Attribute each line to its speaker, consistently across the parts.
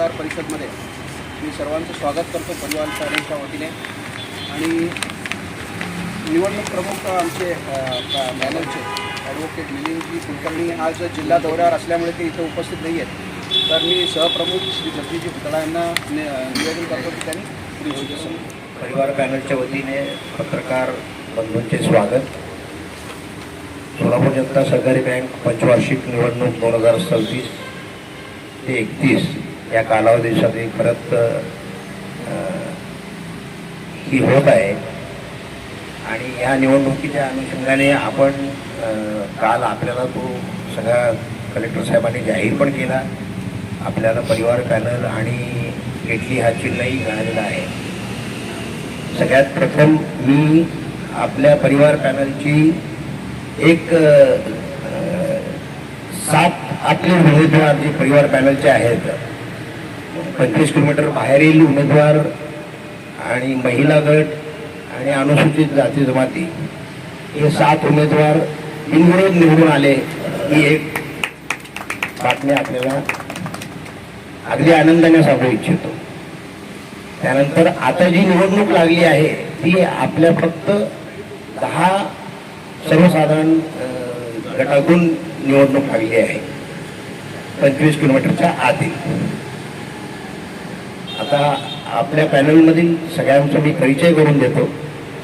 Speaker 1: पत्रकार परिषदमध्ये मी सर्वांचं स्वागत करतो परिवार चॅनलच्या वतीने। आणि निवडणूक प्रमुख आमचे पॅनलचे ॲडव्होकेट मिलिंदजी कुलकर्णी आज जिल्हा दौऱ्यावर असल्यामुळे ते इथे उपस्थित नाही आहेत, तर मी सहप्रमुख श्री जगदीशजी पुतळा यांना निवेदन करतो की त्यांनी
Speaker 2: परिवार पॅनलच्या वतीने पत्रकार बंधूंचे स्वागत। सोलापूर जनता सहकारी बँक पंचवार्षिक निवडणूक 2037 ते 31 या कालावधीसाठी परत ही होत आहे। आणि या निवडणुकीच्या अनुषंगाने आपण काल आपल्याला तो सगळा कलेक्टर साहेबांनी जाहीर पण केला। आपल्याला परिवार पॅनल आणि केटली हा चिन्हही मिळालेला आहे। सगळ्यात प्रथम मी आपल्या परिवार पॅनलची एक 7 आपले उमेदवार जे परिवार पॅनलचे आहेत 25 किलोमीटर बाहेरील उमेदवार आणि महिला गट आणि अनुसूचित जाती जमाती हे 7 उमेदवार बिनविरोध निवडून आले ही एक बातमी आपल्याला अगदी आनंदाने सांगू इच्छितो। त्यानंतर आता जी निवडणूक लागली आहे ती आपल्या फक्त 10 सर्वसाधारण गटातून निवडणूक लागली आहे 25 किलोमीटरच्या आधी। आता आपल्या पॅनलमधील सगळ्यांचा मी परिचय करून देतो।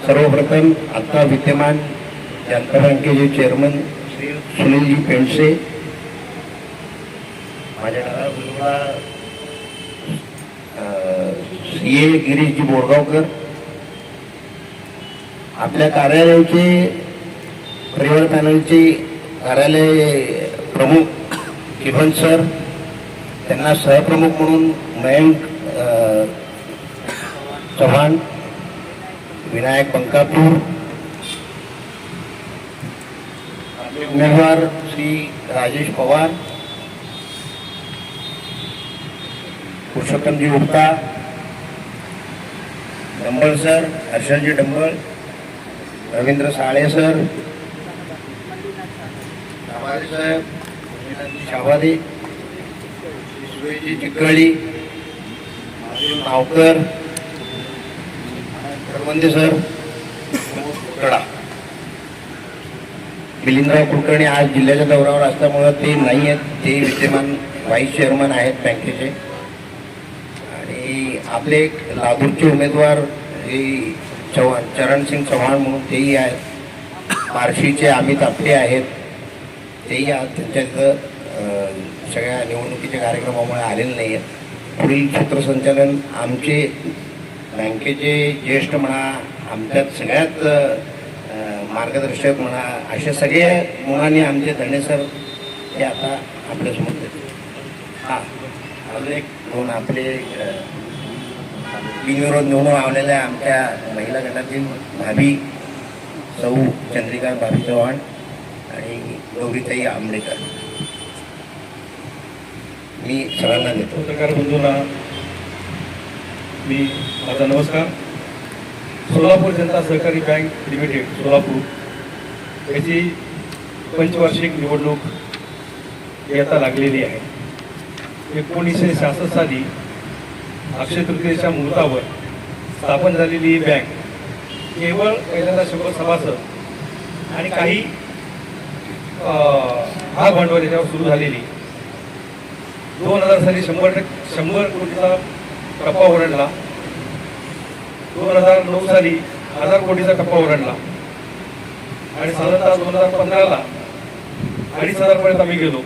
Speaker 2: सर्वप्रथम आता विद्यमान जनता बँकेचे चेअरमन श्री सुनीलजी पेंडसे, माझ्या डाव्या CA गिरीशजी बोरगावकर, आपल्या कार्यालयाचे परिवार पॅनलचे कार्यालय प्रमुख किरण सर, त्यांना सहप्रमुख म्हणून मयंक चव्हाण, विनायक पंकापूर, उमेदवार श्री राजेश पवार, पुरुषोत्तमजी गुप्ता, डंबळ सर, हर्षलजी डंबळ, रवींद्र साळे सर, साहेब, शाबादी, सुरेशजी चिकळी, नावकर, करवंदे सर, कडा। मिलिंदराव कुलकर्णी आज जिल्ह्याच्या दौऱ्यावर असल्यामुळे ते नाही आहेत, ते विद्यमान व्हाईस चेअरमन आहेत बँकेचे। आणि आपले एक लातूरचे उमेदवार हे चरणसिंग चव्हाण म्हणून तेही आहेत। बार्शीचे अमित आपटे आहेत, तेही आज त्यांच्या सगळ्या निवडणुकीच्या कार्यक्रमामुळे आलेले नाही आहेत। पुढील सूत्रसंचालन आमचे बँकेचे ज्येष्ठ म्हणा, आमच्यात सगळ्यात मार्गदर्शक म्हणा, अशा सगळ्या मुलांनी आमचे धणे सर हे आता आपल्यासमोर देते। अजून एक दोन आपले बिनविरोध निवडून आलेल्या आमच्या महिला गटातील भाभी सौ चंद्रिका भाभी चव्हाण आणि गौरीताई आंबेडकर, मी सगळ्यांना देतो।
Speaker 3: पत्रकार बंधूंना मी माझा नमस्कार। सोलापूर जनता सहकारी बँक लिमिटेड सोलापूर याची पंचवार्षिक निवडणूक येता लागलेली आहे। 1966 साली अक्षय तृतीयेच्या मुहूर्तावर स्थापन झालेली ही बँक केवळ पहिल्यांदा 100 सभासद आणि काही भाग भांडवल याच्यावर सुरू झालेली 2000 साली 100 कोटीचा टप्पा ओलांडला। 2009 साली 1000 कोटीचा टप्पा ओलांडला आणि साधारणतः 2015ला 2500 पर्यंत आम्ही गेलो।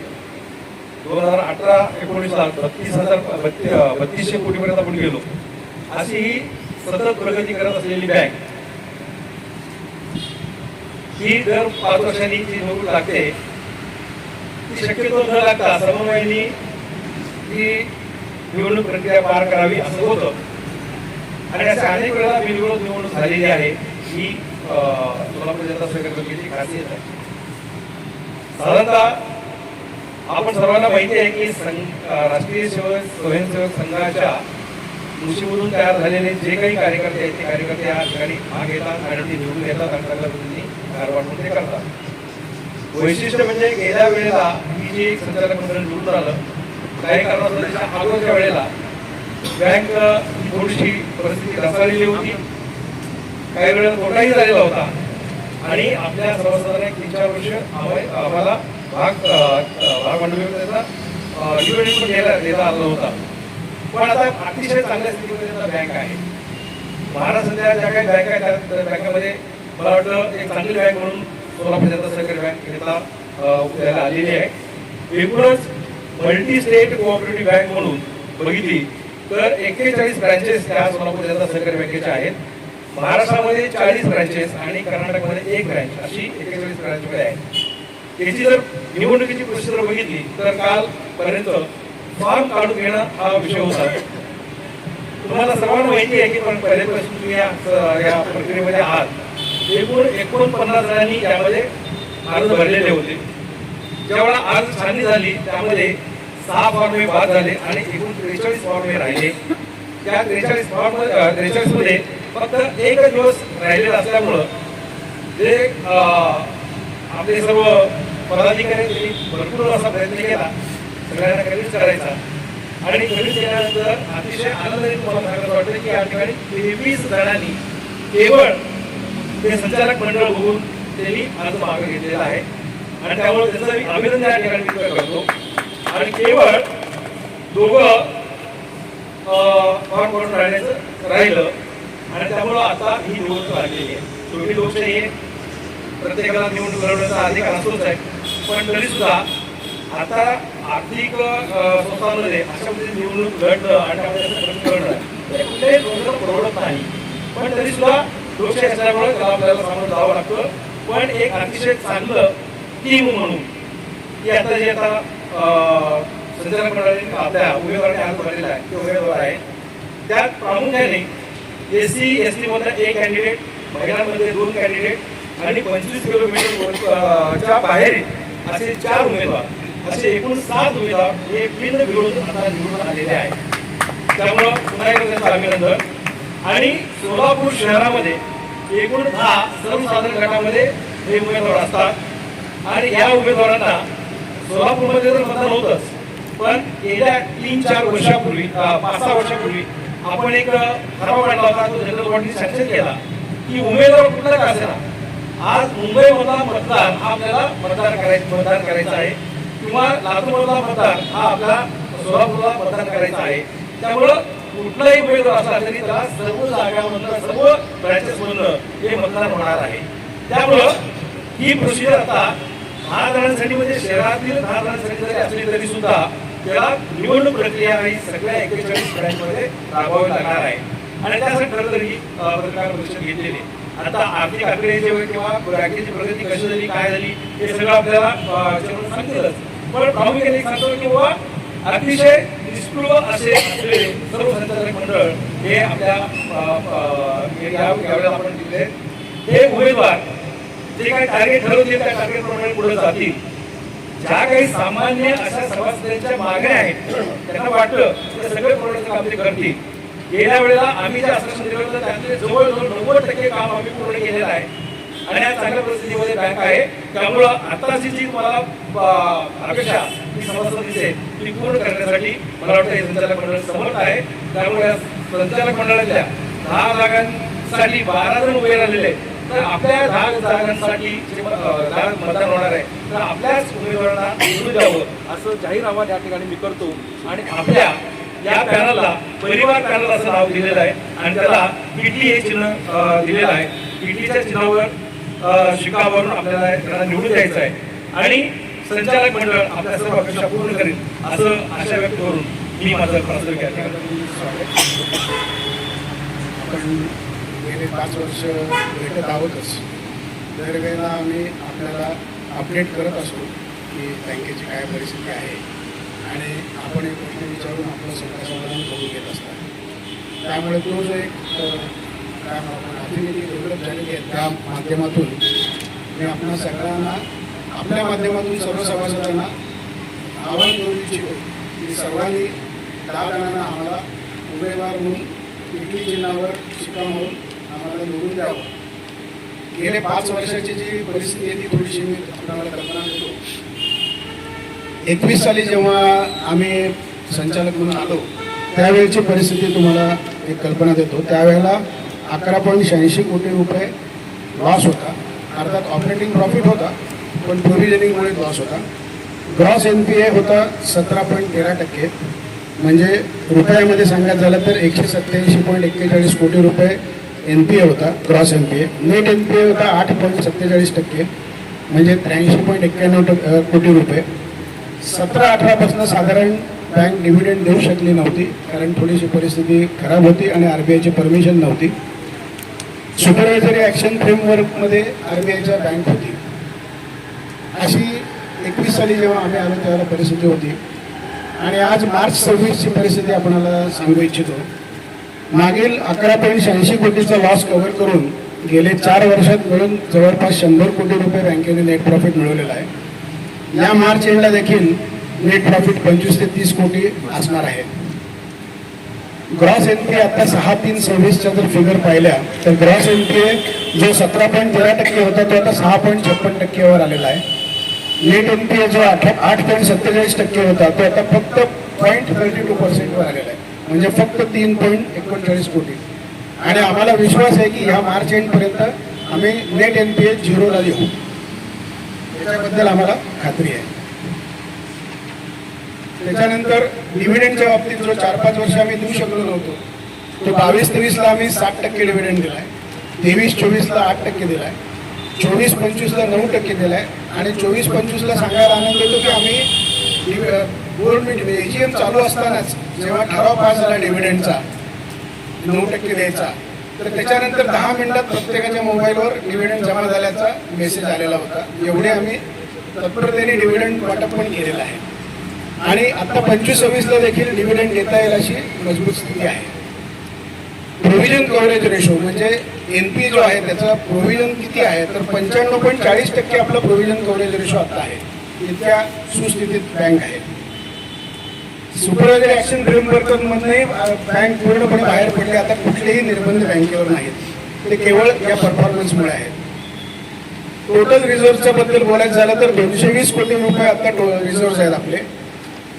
Speaker 3: 2018-19ला 3200 कोटीपर्यंत आपण गेलो। अशी ही सतत प्रगती करत असलेली बँक ही दर 5 वर्षांनी जी निवडणूक लागते ती शक्यतो न लागता समन्वयाने ही निवडणूक प्रक्रिया पार करावी असं होतं। आणि अशा अनेक वेळा बिनविरोध निवडणूक झालेली आहे ही सोलापूर जनता सहकारी बँकेची खासियत आहे। साधारणतः आपण सर्वांना माहिती आहे की राष्ट्रीय स्वयंसेवक संघाच्या मुशीमधून तयार झालेले जे काही कार्यकर्ते आहेत ते कार्यकर्ते या ठिकाणी भाग घेतात आणि ते निवडून येतात आणि चांगल्या पद्धतीने कारभार ते करतात। वैशिष्ट्य म्हणजे गेल्या वेळेला ही जी संचालक मंडळ निवडून आलं काही कारणास्तव अगोदरच्या वेळेला बँक थोडीशी परिस्थिती ढासळलेली होती, काही वेळा तोटाही झालेला होता आणि आपल्या सर्वसाधारण 3-4 वर्ष आम्हाला भाग भांडवलाचा डिव्हिडंड पण देता आला होता. पण आता अतिशय चांगल्या स्थितीमध्ये बँक आहे. महाराष्ट्रातल्या ज्या काही बँका आहेत त्या बँकामध्ये मला वाटतं एक चांगली बँक म्हणून सोलापूर जनता सहकारी बँक घेतला उदयाला आलेली आहे. एकूणच मल्टी स्टेट कोऑपरेटिव्ह बँक म्हणून बघितली तर 41 ब्रँचेस त्या सोलापूर जनता सहकारी बँकेच्या आहेत. महाराष्ट्रामध्ये 40 ब्रँचेस आणि कर्नाटकमध्ये 1 ब्रँच अशी 41 ब्रँचमध्ये आहे. याची जर निवडणुकीची प्रोसिजर बघितली तर कालपर्यंत फॉर्म काढून घेणं हा विषय होता. तुम्हाला सर्वांना माहिती आहे की पण पहिल्यापासून तुम्ही या प्रक्रियेमध्ये आहात. एकूण 49 जणांनी यामध्ये अर्ज भरलेले होते. जेव्हा अर्ज छाननी झाली त्यामध्ये 6 फॉर्म हे बाद झाले आणि एकूण 43 फॉर्म हे राहिले. त्या 43 मध्ये फक्त एकच दिवस राहिलेला असल्यामुळं जे आपले सर्व पदाधिकारी भरपूर असा प्रयत्न केला सगळ्यांना कन्व्हिन्स करायचा आणि कन्व्हिन्स केल्यानंतर अतिशय आनंदाने तुम्हाला सांगायचं वाटतं की या ठिकाणी 23 जणांनी केवळ ते संचालक मंडळ बघून त्यांनी अर्ज मागे घेतलेला आहे आणि त्यामुळे त्याचं मी अभिनंदन या ठिकाणी व्यक्त करतो. आणि केवळ 2 फॉर्म भरून राहण्याचं राहिलं आणि त्यामुळं आता ही निवडणूक लागलेली आहे. शेवटी लोकशाही प्रत्येकाला निवडणूक लढवण्याचा अधिकार असतोच आहे, पण तरी सुद्धा आता आर्थिक संस्थांमध्ये अशा पद्धतीने निवडणूक लढणं आणि करणं कुठल्याही लोकांना परवडत नाही. पण तरी सुद्धा लोकशाही असल्यामुळे त्याला आपल्याला सामोरं जावं लागतं. पण एक अतिशय चांगलं टीम म्हणून की आता जे संचालक मंडळाने आपल्या उमेदवाराने अर्ज भरलेला आहे ते उमेदवार आहे. त्यात प्रामुख्याने SC ST मधला 1 कॅन्डिडेट, महिलांमध्ये 2 कॅन्डिडेट आणि 25 किलोमीटरच्या बाहेर असे 4 उमेदवार असे एकूण 7 उमेदवार हे बिनविरोध आता निवडून आलेले आहेत. त्यामुळं पुन्हा एकदा त्यांचं अभिनंदन. आणि सोलापूर शहरामध्ये एकूण 10 सर्वसाधारण गटामध्ये हे उमेदवार असतात आणि या उमेदवारांना सोलापूरमध्ये तर मतदान होतंच, पण गेल्या 3-4 वर्षापूर्वी 5-6 वर्षापूर्वी आपण एक ठराव काढला होता, तो जनरल बॉडीने सँक्शन केला की उमेदवार कुठला का असेना आज मुंबईमधला मतदार हा आपल्याला मतदान करायचं आहे किंवा लातूरमधला मतदार हा आपला सोलापूरला मतदान करायचा आहे. त्यामुळं कुठलाही उमेदवार असला तरी त्याला सर्व जागांमधलं सर्व ब्रँचेसमधलं हे मतदान होणार आहे. त्यामुळं ही प्रोसिजर आता 10 जणांसाठी म्हणजे शहरातील 10 जणांसाठी जरी असली तरी सुद्धा त्याला निवडणूक प्रक्रिया ही सगळ्या 41 ब्रँचमध्ये राबवावी लागणार आहे आणि त्यासाठी खरं तर ही पत्रकार परिषद घेतलेली. आता आर्थिक आकडे जे किंवा बँकेची प्रगती कशी झाली काय झाली हे सगळं आपल्याला सांगतीलच, पण प्रामुख्याने सांगतो की बाबा अतिशय निष्ठुर असे सर्व संचालक मंडळ हे आपल्या यावेळेला आपण दिले. हे उमेदवार जे काही टार्गेट ठरवतील त्या टार्गेटप्रमाणे पुढे जातील. ज्या काही सामान्य अशा सभासदांच्या मागण्या आहेत त्यांना वाटतं ते सगळे पूर्ण काम ते करतील. गेल्या वेळेला आम्ही जे आश्वासन दिलं होतं त्यातले जवळजवळ 90% काम आम्ही पूर्ण केलेलं आहे आणि आज चांगल्या परिस्थितीमध्ये बँक आहे. त्यामुळं आताची जी मला अपेक्षा ही सभासदांची ती पूर्ण करण्यासाठी मला वाटतं हे संचालक मंडळ समर्थ आहे. त्यामुळे संचालक मंडळातल्या 10 जागांसाठी 12 जण उभे राहिलेले तर आपल्या 10 जागांसाठी जे मतदान होणार आहे तर आपल्याच उमेदवारांना निवडून द्यावं असं जाहीर आवाहन या ठिकाणी मी करतो. आणि आपल्या या पॅनलला परिवार पॅनल असं नाव दिलेलं आहे आणि त्याला PT हे चिन्ह दिलेलं आहे. PTच्या चिन्हावर शिक्कावरून आपल्याला त्यांना निवडून द्यायचं आहे आणि संचालक मंडळ आपल्या सर्व अपेक्षा पूर्ण करेल असं आशा व्यक्त करून मी माझं प्रास्ताविक या ठिकाणी
Speaker 4: आपण गेले 5 वर्ष भेटत आहोतच. दरवेळेला आम्ही आपल्याला अपडेट करत असतो की बँकेची काय परिस्थिती आहे आणि आपण एक प्रश्न विचारून आपलं सगळं समाधान करून घेत असतात. त्यामुळे तो जो एक काम आपण अभिनेती डेव्हलप झालेली आहे त्या माध्यमातून मी आपल्या सगळ्यांना आपल्या माध्यमातून सर्व सभासदांना आवाहन करू इच्छितो की सर्वांनी 10 जणांना आम्हाला उमेदवार म्हणून PT चिन्हावर शिक्का मारून आम्हाला निवडून द्यावं. गेले 5 वर्षाची जी परिस्थिती आहे ती थोडीशी मी आपल्याला कल्पना देतो. 21 साली जेव्हा आम्ही संचालक म्हणून आलो त्यावेळेची परिस्थिती तुम्हाला एक कल्पना देतो. त्यावेळेला 11.86 कोटी रुपये लॉस होता. अर्थात ऑपरेटिंग प्रॉफिट होता, पण प्रोव्हिजनिंगमुळे लॉस होता. ग्रॉस NPA होता 17.13%, म्हणजे रुपयामध्ये सांगायचं झालं तर 187.41 कोटी रुपये NPA होता, ग्रॉस NPA. नेट NPA होता 8.47%, म्हणजे 83.91 कोटी रुपये. 17-18 पासून साधारण बँक डिव्हिडंड देऊ शकली नव्हती, कारण थोडीशी परिस्थिती खराब होती आणि RBIची परमिशन नव्हती. सुपरवायझरी ॲक्शन फ्रेमवर्कमध्ये RBIच्या बँक होती. अशी 21 साली जेव्हा आम्ही आलो त्यावेळेला परिस्थिती होती. आणि आज मार्च 26ची परिस्थिती आपल्याला सांगू इच्छितो. मागील 11.86 कोटीचा लॉस कव्हर करून गेले 4 वर्षात मिळून जवळपास 100 कोटी रुपये बँकेने नेट प्रॉफिट मिळवलेला आहे. या मार्च एंडला देखील नेट प्रॉफिट 25 ते 30 कोटी असणार आहे. ग्रॉस NPA आता 6/3/26च्या जर फिगर पाहिल्या तर ग्रॉस NPA जो 17.13% होता तो आता 6.56%वर आलेला आहे. नेट NPA जो 8.47% होता तो आता फक्त 0.32%वर आलेला आहे, म्हणजे फक्त 3.39 कोटी. आणि आम्हाला विश्वास आहे की ह्या मार्च एंडपर्यंत आम्ही नेट NPA 0ला येऊ, याच्याबद्दल आम्हाला खात्री आहे. त्याच्यानंतर डिव्हिडंडच्या बाबतीत जो 4-5 वर्ष आम्ही देऊ शकलो नव्हतो, तो 22-23ला आम्ही 60% डिव्हिडंड दिला आहे, 23-24ला 8% दिला आहे, 24-25ला 9% दिला आहे. आणि 24-25ला सांगायला आनंद येतो की आम्ही बोर्ड मीटिंग AGM चालू असतानाच जेव्हा ठराव पास झाला डिव्हिडंडचा 9% द्यायचा, तर त्याच्यानंतर 10 मिनिटात प्रत्येकाच्या मोबाईलवर डिव्हिडंड जमा झाल्याचा मेसेज आलेला होता. एवढे आम्ही तत्परतेने डिव्हिडंड वाटप पण केलेलं आहे. आणि आता 25-26ला देखील डिव्हिडंड देता येईल अशी मजबूत स्थिती आहे. प्रोव्हिजन कव्हरेज रेशो म्हणजे NPA जो आहे त्याचा प्रोव्हिजन किती आहे तर 95.40% आपलं प्रोव्हिजन कव्हरेज रेशो आता आहे. इतक्या सुस्थितीत बँक आहे. सुपरवायझरी ॲक्शन फ्रेमवर्कमधूनही बँक पूर्णपणे बाहेर पडली. आता कुठलेही निर्बंध बँकेवर नाहीत, ते केवळ या परफॉर्मन्समुळे आहेत. टोटल रिझर्व्हच्या बद्दल बोलायचं झालं तर 220 कोटी रुपये आता रिझर्व्ह आहेत आपले.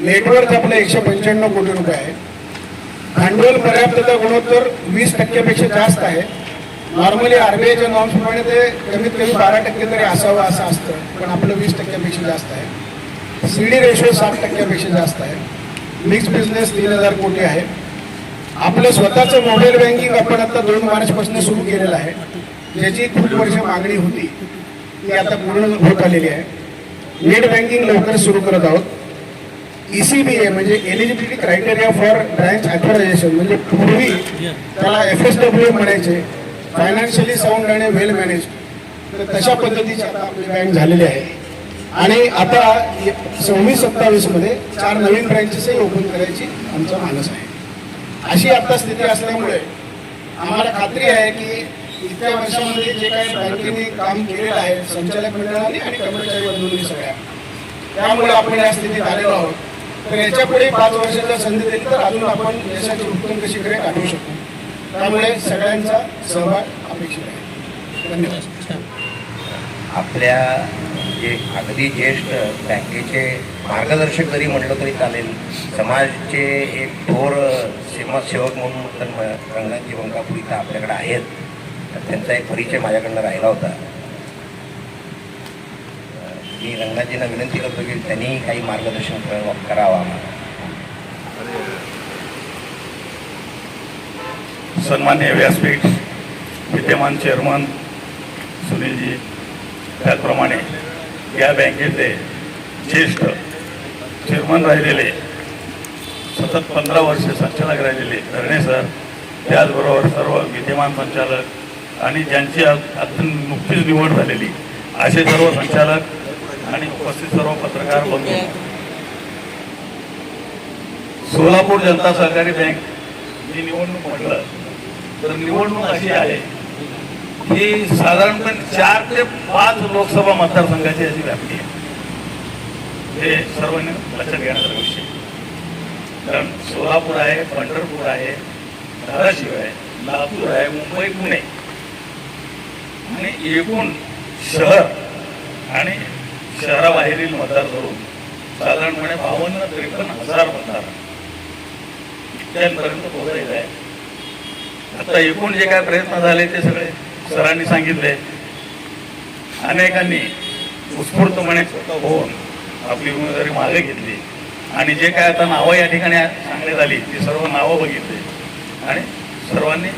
Speaker 4: नेटवर्थ आपलं 195 कोटी रुपये आहे. भांडवल पर्याप्तता गुणोत्तर 20% जास्त आहे. नॉर्मली RBIच्या नॉर्म्सप्रमाणे ते कमीत कमी 12% तरी असावं असं असतं, पण आपलं 20% जास्त आहे. CD रेशो 60% जास्त आहे. मिक्स बिझनेस 3000 कोटी आहे. आपलं स्वतःचं मोबाईल बँकिंग आपण आता 2 मार्चपासून सुरू केलेलं आहे, ज्याची खूप वर्ष मागणी होती, ती आता पूर्ण होत आलेली आहे. नेट बँकिंग लवकर सुरू करत आहोत. ECBA म्हणजे एलिजिबिलिटी क्रायटेरिया फॉर ब्रँच ॲथॉरायझेशन, म्हणजे पूर्वी त्याला FSW म्हणायचे, फायनान्शियली साऊंड आणि वेल मॅनेज, तर तशा पद्धतीची आता आपली बँक झालेली आहे. आणि आता 26-27 मध्ये 4 नवीन ब्रँचेसही ओपन करायची आमचा मानस आहे. अशी आता स्थिती असल्यामुळे आम्हाला खात्री आहे की इतक्या वर्षामध्ये जे काही बँकेने काम केलेलं आहे संचालक मंडळाने आणि कर्मचारी बंधूंनी सगळ्या, त्यामुळे आपण या स्थितीत आलेलो आहोत. तर याच्या पुढे 5 वर्षाच्या संधी दिली तर अजून आपण यशाची उत्तम शिखरे गाठवू शकतो. त्यामुळे सगळ्यांचा सहभाग अपेक्षित आहे. धन्यवाद.
Speaker 2: आपल्या जे अगदी ज्येष्ठ बँकेचे मार्गदर्शक जरी म्हटलं तरी चालेल, समाजचे एक थोर समाजसेवक म्हणून तर रंगाजी वंकापूर इथं आपल्याकडे आहेत, तर त्यांचा एक परिचय माझ्याकडनं राहिला होता. मी रंगाजींना विनंती करतो की त्यांनी काही मार्गदर्शन करावं आम्हाला.
Speaker 3: सन्मान्य व्यासपीठ, विद्यमान चेअरमन सुनीलजी, त्याचप्रमाणे या बँकेचे ज्येष्ठ चेअरमन राहिलेले, सतत 15 वर्ष संचालक राहिलेले धरणे सर, त्याचबरोबर सर्व विद्यमान संचालक आणि ज्यांची नुकतीच निवड झालेली असे सर्व संचालक आणि उपस्थित सर्व पत्रकार बंधू. सोलापूर जनता सहकारी बँक ही निवडणूक म्हटलं तर निवडणूक अशी आहे की साधारणपणे 4 ते 5 लोकसभा मतदारसंघाची अशी व्याप्ती आहे. हे सर्वांनी लक्षात घेण्याचा विषय, कारण सोलापूर आहे, पंढरपूर आहे, धाराशिव आहे, लातूर आहे, मुंबई, पुणे आणि एकूण शहर आणि शहराबाहेरील मतदार धरून साधारणपणे 52-53 हजार मतदार. त्यांपर्यंत पोहोचायचं आहे. आता एकूण जे काय प्रयत्न झाले ते सगळे सरांनी सांगितले. अनेकांनी उत्स्फूर्तपणे स्वतः होऊन आपली उमेदवारी मागे घेतली आणि जे काय आता नावं या ठिकाणी सांगण्यात आली ती सर्व नावं बघितली आणि सर्वांनी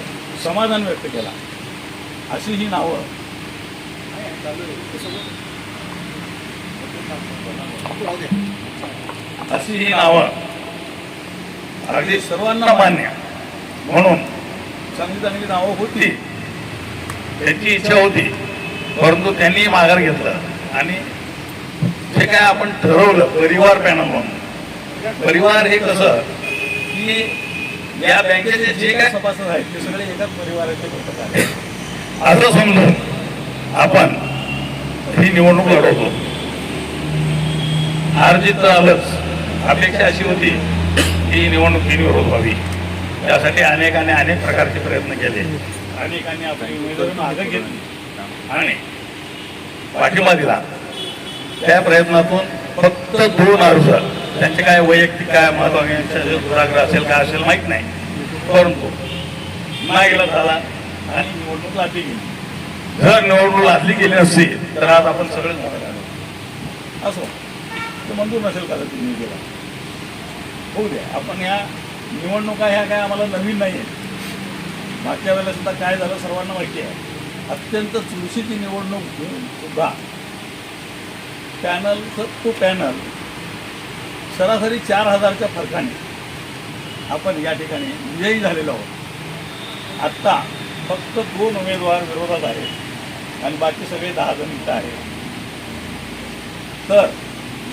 Speaker 3: समाधान व्यक्त केला. अशी ही नावं अगदी सर्वांना मान्य म्हणून चांगली चांगली नावं होती. त्यांची इच्छा होती परंतु त्यांनी माघार घेतलं आणि जे काय आपण ठरवलं परिवार पॅनल म्हणून. परिवार हे कसं की या बँकेचे जे काय सभासद आहेत ते सगळे एकाच परिवाराचे घटक आहेत असं समजून आपण ही निवडणूक लढवतो. हार जीत तर आलंच. अपेक्षा अशी होती की निवडणूक बिनविरोध व्हावी. त्यासाठी अनेकांनी अनेक प्रकारचे प्रयत्न केले. अनेकांनी आपली उमेदवारी मागे घेतली आणि पाठिंबा दिला. त्या प्रयत्नातून फक्त 2 अर्ज त्यांचे काय वैयक्तिक काय महत्वाकांक्षा दुराग्रह असेल काय असेल माहीत नाही परंतु नाईलाज झाला आणि निवडणूक लादली गेली. जर निवडणूक लादली गेली नसती तर आज आपण सगळेच मोठं झालो असो. तो मंजूर नसेल का तुम्ही गेला होऊ द्या. आपण ह्या निवडणुका ह्या काय आम्हाला नवीन नाही आहे. मागच्या वेळेला सुद्धा काय झालं सर्वांना माहिती आहे. अत्यंत चुरशीची निवडणूक घेऊन सुद्धा पॅनल तो पॅनल सरासरी 4000च्या फरकाने आपण या ठिकाणी विजयी झालेलो आहोत. आत्ता फक्त 2 उमेदवार विरोधात आहेत आणि बाकी सगळे 10 जण इथं आहेत. तर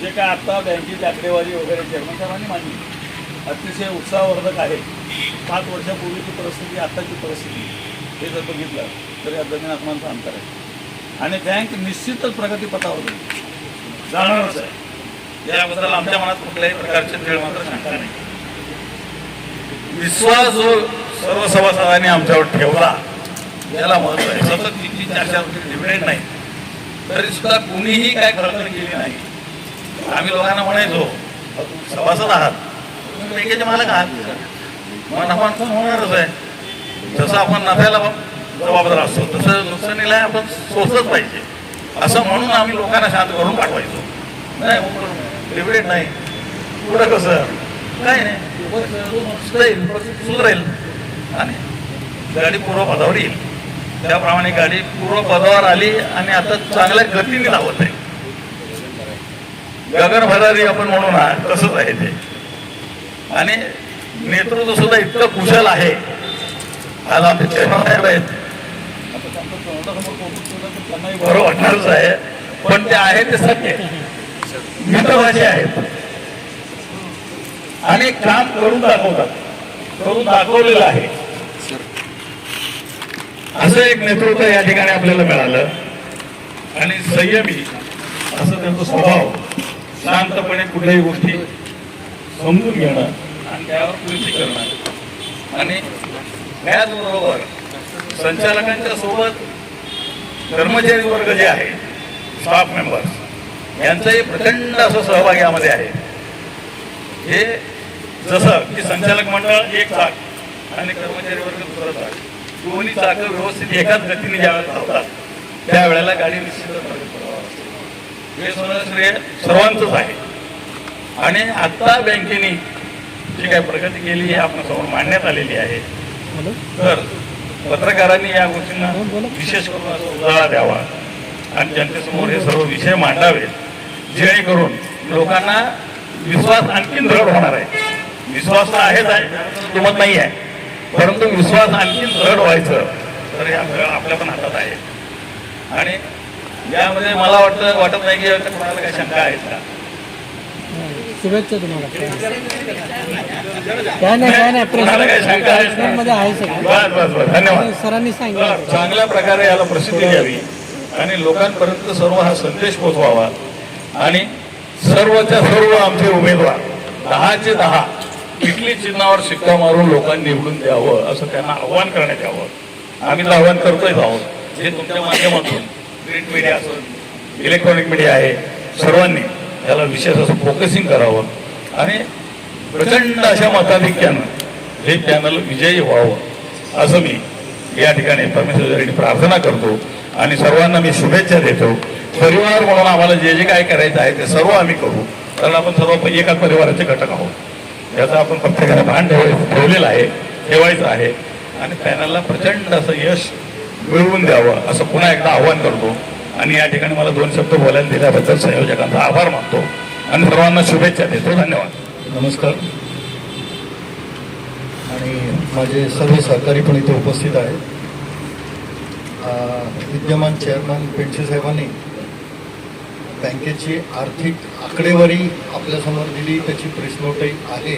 Speaker 3: जे काय आत्ता बँकेची आकडेवारी वगैरे चेअरमन साहेबांनी मांडली अतिशय उत्साहवर्धक आहे. 5 वर्षापूर्वीची परिस्थिती आत्ताची परिस्थिती हे जर बघितलं तर या जमीन आसमानचं अंतर आहे आणि बँक निश्चितच प्रगतीपथावर जाणारच आहे. याबद्दल आमच्या मनात कुठल्याही प्रकारचे खेळ मात्र शंका नाही. विश्वास जो सर्व सभासदांनी आमच्यावर ठेवला याला महत्व आहे. सतत 3-4 डिव्हिडंड नाही तरी सुद्धा कुणीही काय खळखळ केली नाही. आम्ही लोकांना म्हणायचो सभासद आहात तुम्ही बँकेचे मालक आहात मग नफा नुकसान होणारच आहे. जसं आपण नफ्याला जबाबदार असतो तसं नुकसानीला आपण सोचलंच पाहिजे असं म्हणून आम्ही लोकांना शांत करून पाठवायचो. नाही डिव्हिडंड नाही पुढं कसं काय नाही सुधरेल आणि गाडी पूर्वपदावर येईल. त्याप्रमाणे गाडी पूर्वपदावर आली आणि आता चांगल्या गतीने धावत आहे. गगन भरारी आपण म्हणू ना तसंच आहे ते. आणि नेतृत्व सुद्धा इतकं कुशल आहे. आज आमचे चेअरमन साहेब आहेत बरं वाटणारच आहे पण ते आहे ते सत्य मित्रभाषे आहेत आणि काम करून दाखवतात. करून दाखवलेलं आहे. असं एक नेतृत्व या ठिकाणी आपल्याला मिळालं आणि संयमी असं त्यांचा स्वभाव शांतपणे कुठल्याही गोष्टी समजून घेणं आणि त्यावर कृती करणं आणि त्याचबरोबर संचालकांच्या सोबत कर्मचारी वर्ग जे आहे स्टाफ मेंबर्स यांचाही प्रचंड असं सहभाग यामध्ये आहे. हे जसं की संचालक मंडळ एक चाक आणि कर्मचारी वर्ग दुसरा चाक दोन्ही चाकं व्यवस्थित एकाच गतीने ज्यावेळेला धावतात त्यावेळेला गाडी निश्चितच हे श्रेय सर्वांचंच आहे. आणि आता बँकेने जी काही प्रगती केली ही आपण समोर मांडण्यात आलेली आहे. तर पत्रकारांनी या गोष्टींना विशेष करून असा उजाळा द्यावा आणि जनतेसमोर हे सर्व विषय मांडावेत जेणेकरून लोकांना विश्वास आणखीन दृढ होणार आहे. विश्वास तर आहेच आहे तुमत नाही आहे परंतु विश्वास आणखीन दृढ व्हायचं तर हे आपल्या पण हातात आहे. आणि यामध्ये मला वाटत नाही की कोणाला काही शंका आहेत का.
Speaker 5: शुभेच्छा तुम्हाला. काय नाही
Speaker 3: कोणाला काही शंका आहे बस धन्यवाद.
Speaker 5: सरांनी सांगितलं
Speaker 3: चांगल्या प्रकारे याला प्रसिद्धी द्यावी आणि लोकांपर्यंत सर्व हा संदेश पोहोचवावा आणि सर्वच्या सर्व आमचे उमेदवार 10चे 10 इटली चिन्हावर शिक्का मारून लोकांनी निवडून द्यावं असं त्यांना आव्हान करण्यात यावं. आम्ही तर आव्हान करतोच आहोत. जे तुमच्या माध्यमातून प्रिंट मीडिया असेल इलेक्ट्रॉनिक मीडिया आहे सर्वांनी याला विशेष असं फोकसिंग करावं आणि प्रचंड अशा मताधिक्यानं हे पॅनल विजयी व्हावं असं मी या ठिकाणी परमेश्वरासाठी प्रार्थना करतो आणि सर्वांना मी शुभेच्छा देतो. परिवार म्हणून आम्हाला जे जे काय करायचं आहे ते सर्व आम्ही करू, कारण आपण सर्व एकाच परिवाराचे घटक आहोत. याचं आपण प्रत्येकाने भान ठेवलेलं आहे, ठेवायचं आहे आणि पॅनलला प्रचंड असं यश मिळवून द्यावं असं पुन्हा एकदा आव्हान करतो. आणि या ठिकाणी मला 2 शब्द बोलायला दिल्याबद्दल संयोजकांचा आभार मानतो आणि सर्वांना शुभेच्छा देतो. धन्यवाद.
Speaker 6: नमस्कार. आणि माझे सर्व सहकारी पण इथे उपस्थित आहेत. विद्यमान चेअरमन पेंडसे साहेबांनी बँकेची आर्थिक आकडेवारी आपल्यासमोर दिली, त्याची प्रेस नोटही आहे.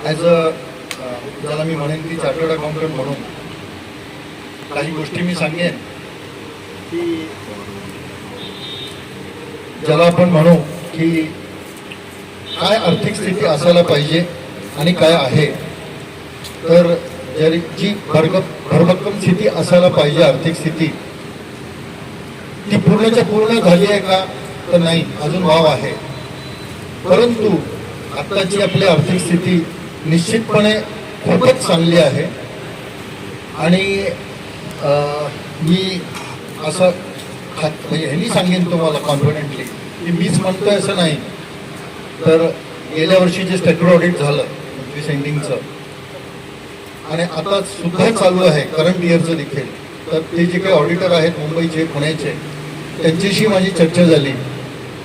Speaker 6: ॲज ज्याला मी म्हणेन की चार्टर्ड अकाउंटंट म्हणून काही गोष्टी मी सांगेन की ज्याला आपण म्हणू की काय आर्थिक स्थिती असायला पाहिजे आणि काय आहे. तर जी भरभक्कम स्थिती असायला पाहिजे, आर्थिक स्थिती ती पूर्णच्या पूर्ण झाली आहे का, तर नाही, अजून वाव आहे. परंतु आत्ताची आपली आर्थिक स्थिती निश्चितपणे खूपच चांगली आहे. आणि मी असं म्हणजे ह्यांनी सांगेन तुम्हाला कॉन्फिडेंटली की मीच म्हणतोय असं नाही. तर गेल्या वर्षी जे स्टॅट्युटरी ऑडिट झालं 25 एंडिंगचं आणि आता सुद्धा चालू आहे करंट इयरचं देखील, तर ते जे काही ऑडिटर आहेत मुंबईचे, पुण्याचे, त्यांच्याशी माझी चर्चा झाली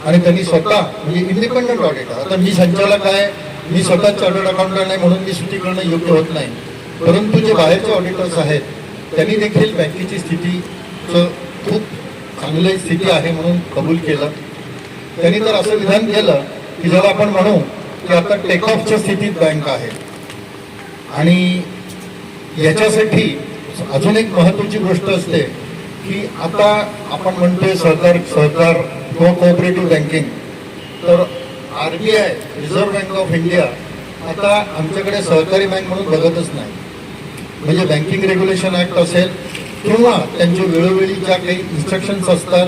Speaker 6: आणि त्यांनी स्वतः म्हणजे इंडिपेंडंट ऑडिटर, आता मी संचालक आहे, मी स्वतः चार्टर्ड अकाउंटंट नाही म्हणून मी सुट्टी करणं योग्य होत नाही, परंतु जे बाहेरचे ऑडिटर्स आहेत त्यांनी देखील बँकेची स्थितीचं खूप चांगली स्थिती आहे म्हणून कबूल केलं. त्यांनी तर असं विधान केलं की ज्याला आपण म्हणू की आता टेक ऑफच्या स्थितीत बँक आहे. आणि याच्यासाठी अजून एक महत्त्वाची गोष्ट असते की आता आपण म्हणतोय सहकार किंवा कोऑपरेटिव्ह बँकिंग, तर RBI reserve bank of India आता आमच्याकडे सहकारी बँक म्हणून बघतच नाही. म्हणजे बँकिंग रेग्युलेशन ॲक्ट असेल किंवा त्यांचे वेळोवेळी ज्या काही इन्स्ट्रक्शन्स असतात,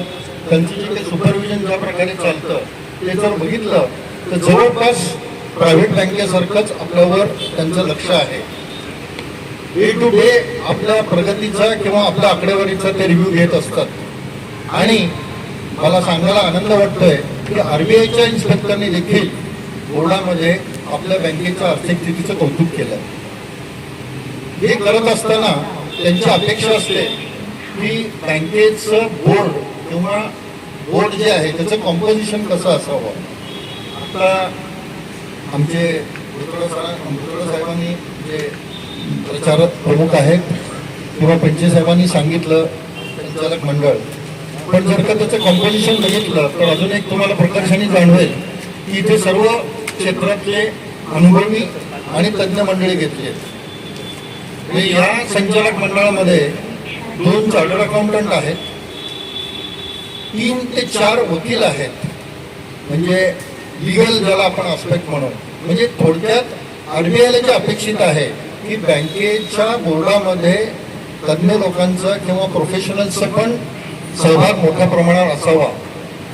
Speaker 6: त्यांचं जे काही सुपरविजन ज्या प्रकारे चालतं ते जर बघितलं तर जवळपास प्रायव्हेट बँकेसारखंच आपल्यावर त्यांचं लक्ष आहे. डे टू डे आपल्या प्रगतीचा किंवा आपल्या आकडेवारीचा ते रिव्ह्यू घेत असतात. आणि मला सांगायला आनंद वाटतोय की RBIच्या इन्स्पेक्टरने देखील बोर्डामध्ये आपल्या बँकेच्या आर्थिक स्थितीचं कौतुक केलं. हे करत असताना त्यांची अपेक्षा असते की बँकेचं बोर्ड किंवा बोर्ड जे आहे त्याचं कॉम्पोजिशन कसं असावं. आता आमचे भुतडे साहेबांनी जे प्रचारक प्रमुख आहेत किंवा पेंडसे साहेबांनी सांगितलं संचालक मंडळ, पण जर का त्याचं कॉम्पोजिशन बघितलं तर अजून एक तुम्हाला प्रकर्षाने जाणवेल की इथे सर्व क्षेत्रातले अनुभवी आणि तज्ज्ञ मंडळी घेतली आहेत. या संचालक मंडळामध्ये 2 चार्टर्ड अकाउंटंट आहेत, 3 ते 4 वकील आहेत, म्हणजे लिगल ज्याला आपण आस्पेक्ट म्हणू. म्हणजे थोडक्यात RBIला जे अपेक्षित आहे की बँकेच्या बोर्डामध्ये तज्ज्ञ लोकांचा किंवा प्रोफेशनल्सचा पण सहभाग मोठ्या प्रमाणावर असावा.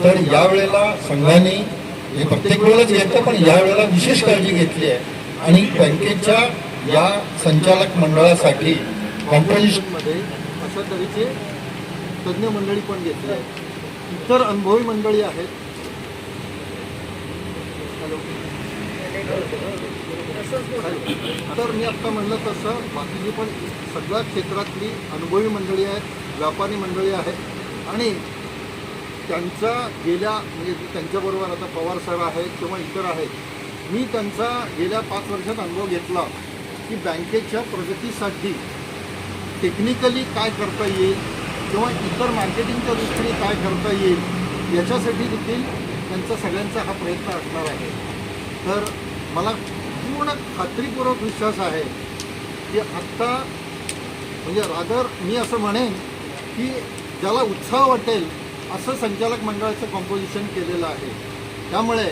Speaker 6: तर यावेळेला संघाने हे प्रत्येक वेळेलाच घेतं पण यावेळेला विशेष काळजी घेतली आहे आणि बँकेच्या या संचालक मंडळासाठी कॉम्पोजिशनमध्ये अशा तऱ्हेचे तज्ज्ञ मंडळी पण घेतली आहे. इतर अनुभवी मंडळी आहेत. तर मी आत्ता म्हणलं तसं बाकीची पण सगळ्या क्षेत्रातली अनुभवी मंडळी आहेत, व्यापारी मंडळी आहेत आणि त्यांचा गेल्या म्हणजे त्यांच्याबरोबर आता पवार साहेब आहेत किंवा इतर आहेत, मी त्यांचा गेल्या 5 वर्षात अनुभव घेतला की बँकेच्या प्रगतीसाठी टेक्निकली काय करता येईल किंवा इतर मार्केटिंगच्या दृष्टीने काय करता येईल याच्यासाठी देखील त्यांचा सगळ्यांचा हा प्रयत्न असणार आहे. तर मला पूर्ण खात्रीपूर्वक विश्वास आहे की आत्ता म्हणजे रादर मी असं म्हणेन की ज्याला उत्साह वाटेल असं संचालक मंडळाचं कॉम्पोजिशन केलेलं आहे. त्यामुळे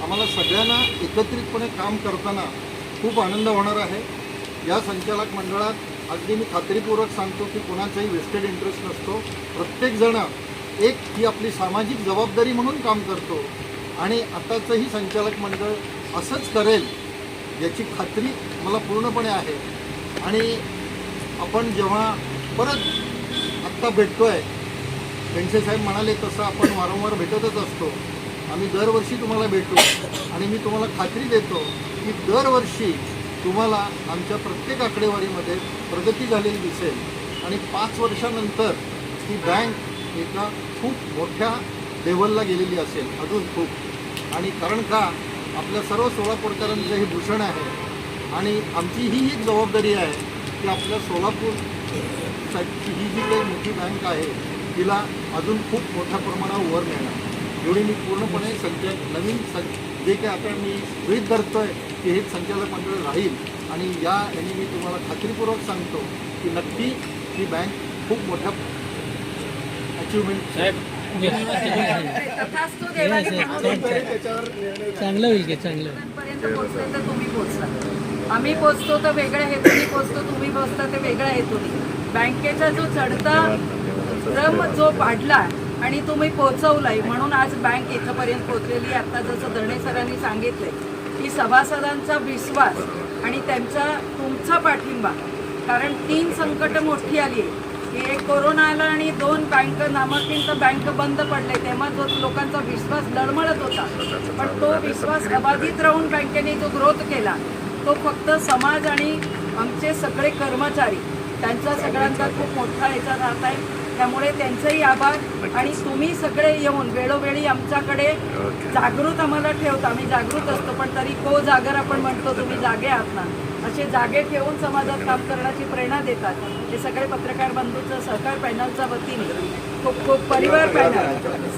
Speaker 6: आम्हाला सगळ्यांना एकत्रितपणे काम करताना खूप आनंद होणार आहे. या संचालक मंडळात अगदी मी खात्रीपूर्वक सांगतो की कोणाचाही वेस्टेड इंटरेस्ट नसतो. प्रत्येकजण एक ही आपली सामाजिक जबाबदारी म्हणून काम करतो आणि आताचंही संचालक मंडळ असंच करेल याची खात्री मला पूर्णपणे आहे. आणि आपण जेव्हा परत आत्ता भेटतोय, पेंडसे साहेब म्हणाले तसं आपण वारंवार भेटतच असतो. आम्ही दरवर्षी तुम्हाला भेटू आणि मी तुम्हाला खात्री देतो की दरवर्षी तुम्हाला आमच्या प्रत्येक आकडेवारीमध्ये प्रगती झालेली दिसेल आणि 5 वर्षानंतर ही बँक एका खूप मोठ्या लेवलला गेलेली असेल, अजून खूप. आणि कारण का आपल्या सर्व सोलापूरकरांचं हे भूषण आहे आणि आमची ही एक जबाबदारी आहे की आपल्या सोलापूरची ही जी काही मोठी बँक आहे तिला अजून खूप मोठ्या प्रमाणावर वर नेणार. एवढी मी पूर्णपणे नवीन जे काही आता मी गृहीत धरतोय की हे संचालक मंडळ राहील आणि याने मी तुम्हाला खात्रीपूर्वक सांगतो की नक्की ही बँक खूप मोठ्या अचिव्हमेंट
Speaker 7: तथास्तु देवाने म्हणून
Speaker 5: चांगलं होईल की चांगलं.
Speaker 7: पर्यंत पोहोचले तर तुम्ही पोहोचला. आम्ही पोहोचतो तर वेगळ्या हेतूने पोहोचतो, तुम्ही पोहोचता तर वेगळ्या हेतूने. बँकेचा जो चढता क्रम जो पाडला आणि तुम्ही पोहोचवलाय म्हणून आज बँक इथंपर्यंत पोहोचलेली. आता जसं दर्णे सरांनी सांगितलंय की सभासदांचा विश्वास आणि त्यांचा तुमचा पाठिंबा, कारण 3 संकट मोठी आली आहे की एक कोरोना आला आणि 2 बँक नामांकित बँक बंद पडले. तेव्हा जो लोकांचा विश्वास डळमळत होता, पण तो विश्वास अबाधित राहून बँकेने जो ग्रोथ केला तो फक्त समाज आणि आमचे सगळे कर्मचारी त्यांचा सगळ्यांचा खूप मोठा याचा राहत आहे. त्यामुळे त्यांचेही आभार. आणि तुम्ही सगळे येऊन वेळोवेळी आमच्याकडे जागृत आम्हाला ठेवता. आम्ही जागृत असतो पण तरी जागर आपण म्हणतो, तुम्ही जागे आहात ना, असे जागे ठेवून समाजात काम करण्याची प्रेरणा देतात. हे सगळे पत्रकार बंधूंचं सहकार पॅनलच्या वतीने खूप खूप परिवार पॅनल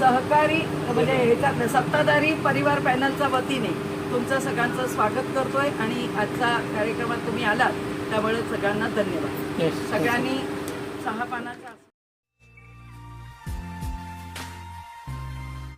Speaker 7: सहकारी म्हणजे ह्याच्यात सत्ताधारी परिवार पॅनलच्या वतीने तुमचं सगळ्यांचं स्वागत करतोय. आणि आजच्या कार्यक्रमात तुम्ही आलात त्यामुळे सगळ्यांना धन्यवाद. सगळ्यांनी 6 पानाचा